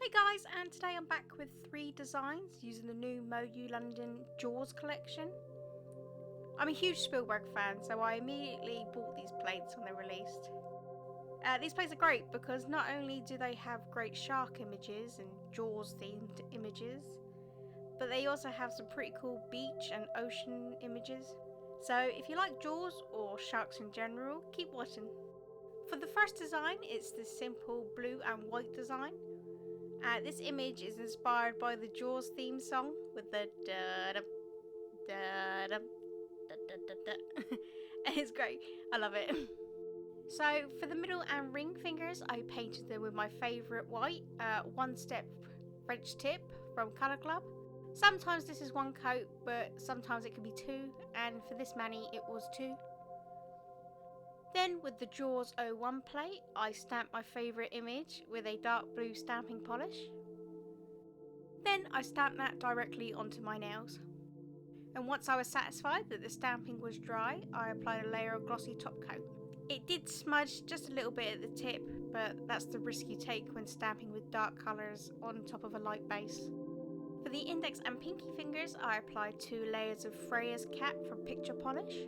Hey guys, and today I'm back with 3 designs using the new MoYou London Jaws collection. I'm a huge Spielberg fan, so I immediately bought these plates when they were released. These plates are great because not only do they have great shark images and Jaws themed images, but they also have some pretty cool beach and ocean images. So if you like Jaws or sharks in general, keep watching. For the first design, it's this simple blue and white design. This image is inspired by the Jaws theme song with the da-dum, da-dum, da-da-da-da. It's great, I love it. So for the middle and ring fingers, I painted them with my favourite white, one step French tip from Colour Club. Sometimes this is one coat, but sometimes it can be 2, and for this mani it was 2. Then with the Jaws 01 plate, I stamped my favourite image with a dark blue stamping polish. Then I stamped that directly onto my nails. And once I was satisfied that the stamping was dry, I applied a layer of glossy top coat. It did smudge just a little bit at the tip, but that's the risk you take when stamping with dark colours on top of a light base. For the index and pinky fingers, I applied 2 layers of Freya's cap from Picture Polish.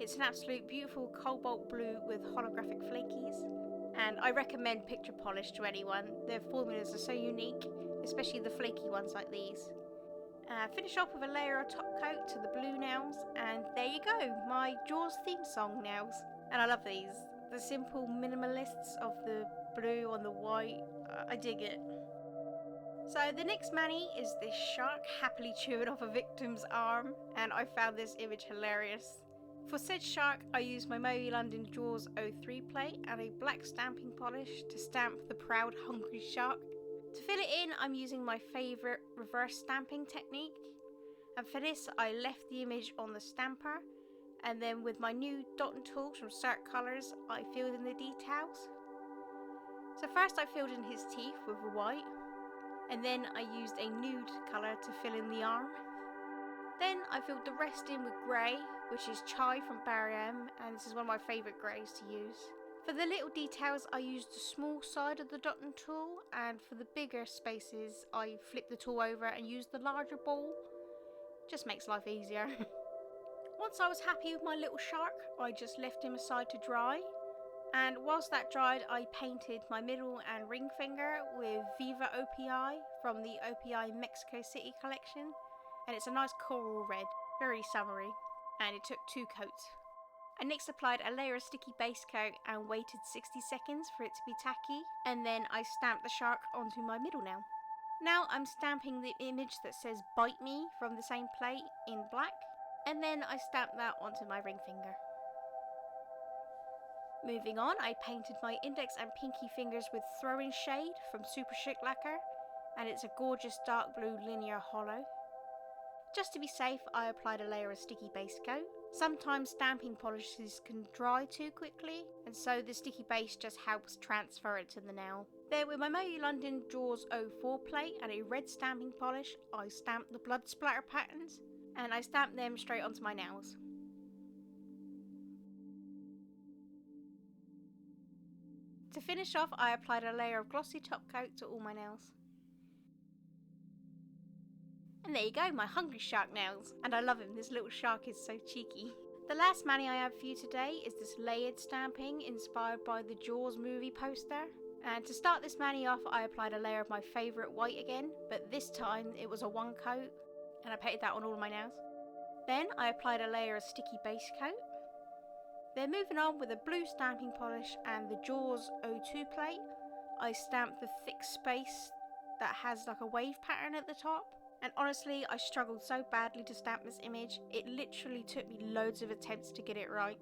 It's an absolute beautiful cobalt blue with holographic flakies, and I recommend Picture Polish to anyone. Their formulas are so unique, especially the flaky ones like these. Finish off with a layer of top coat to the blue nails, and there you go, my Jaws theme song nails. And I love these, the simple minimalists of the blue on the white, I dig it. So the next mani is this shark happily chewing off a victim's arm, and I found this image hilarious. For said shark, I used my MoYou London Jaws 03 plate and a black stamping polish to stamp the proud hungry shark. To fill it in, I'm using my favourite reverse stamping technique, and for this I left the image on the stamper, and then with my new dotting tools from Cert Colours, I filled in the details. So first I filled in his teeth with white, and then I used a nude colour to fill in the arm. Then I filled the rest in with grey, which is Chai from Barry M, and this is one of my favourite greys to use. For the little details I used the small side of the dotting tool, and for the bigger spaces I flipped the tool over and used the larger ball. Just makes life easier. Once I was happy with my little shark, I just left him aside to dry, and whilst that dried I painted my middle and ring finger with Viva OPI from the OPI Mexico City collection, and it's a nice coral red, very summery, and it took 2 coats. I next applied a layer of sticky base coat and waited 60 seconds for it to be tacky, and then I stamped the shark onto my middle nail. Now I'm stamping the image that says Bite Me from the same plate in black, and then I stamped that onto my ring finger. Moving on, I painted my index and pinky fingers with Throwing Shade from Super Chic Lacquer, and it's a gorgeous dark blue linear hollow. Just to be safe, I applied a layer of sticky base coat. Sometimes stamping polishes can dry too quickly, and so the sticky base just helps transfer it to the nail. Then with my MoYou London Jaws 04 plate and a red stamping polish, I stamped the blood splatter patterns, and I stamped them straight onto my nails. To finish off, I applied a layer of glossy top coat to all my nails. And there you go, my hungry shark nails. And I love him, this little shark is so cheeky. The last mani I have for you today is this layered stamping inspired by the Jaws movie poster. And to start this mani off, I applied a layer of my favourite white again, but this time it was a 1 coat, and I painted that on all of my nails. Then I applied a layer of sticky base coat. Then moving on with a blue stamping polish and the Jaws 02 plate, I stamped the thick space that has like a wave pattern at the top. And honestly, I struggled so badly to stamp this image, it literally took me loads of attempts to get it right.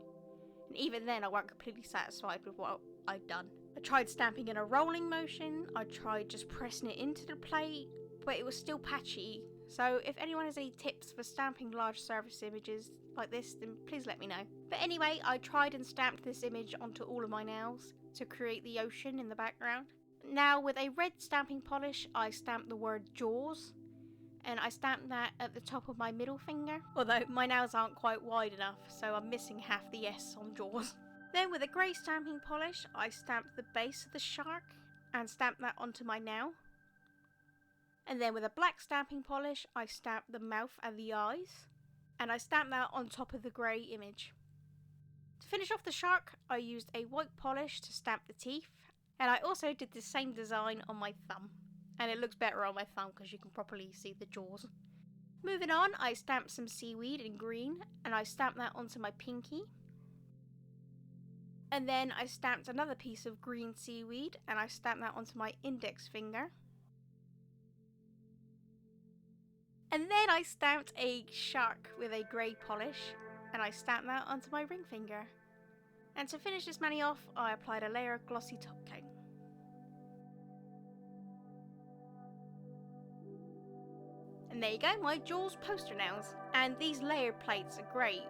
And even then I weren't completely satisfied with what I'd done. I tried stamping in a rolling motion, I tried just pressing it into the plate, but it was still patchy. So if anyone has any tips for stamping large surface images like this, then please let me know. But anyway, I tried and stamped this image onto all of my nails to create the ocean in the background. Now with a red stamping polish, I stamped the word Jaws, and I stamped that at the top of my middle finger, although my nails aren't quite wide enough, so I'm missing half the S on Jaws. Then with a grey stamping polish, I stamped the base of the shark and stamped that onto my nail. And then with a black stamping polish, I stamp the mouth and the eyes. And I stamp that on top of the grey image. To finish off the shark, I used a white polish to stamp the teeth. And I also did the same design on my thumb. And it looks better on my thumb because you can properly see the jaws. Moving on, I stamped some seaweed in green. And I stamped that onto my pinky. And then I stamped another piece of green seaweed. And I stamped that onto my index finger. And then I stamped a shark with a grey polish, and I stamped that onto my ring finger. And to finish this mani off, I applied a layer of glossy top coat. And there you go, my Jaws poster nails. And these layered plates are great,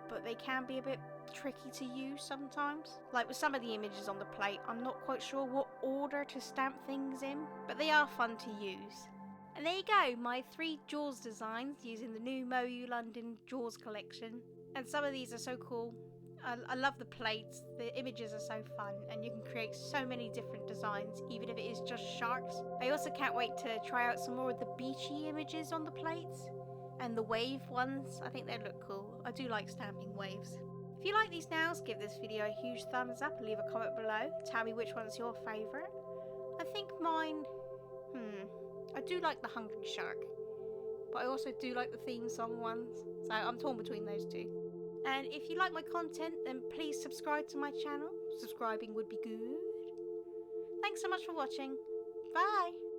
but they can be a bit tricky to use sometimes. Like with some of the images on the plate, I'm not quite sure what order to stamp things in, but they are fun to use. And there you go, my 3 Jaws designs using the new MoU London Jaws collection. And some of these are so cool. I love the plates, the images are so fun, and you can create so many different designs, even if it is just sharks. I also can't wait to try out some more of the beachy images on the plates, and the wave ones. I think they look cool. I do like stamping waves. If you like these nails, give this video a huge thumbs up and leave a comment below. Tell me which one's your favourite. I think mine... I do like the Hungry Shark, but I also do like the theme song ones, so I'm torn between those two. And if you like my content, then please subscribe to my channel. Subscribing would be good. Thanks so much for watching. Bye!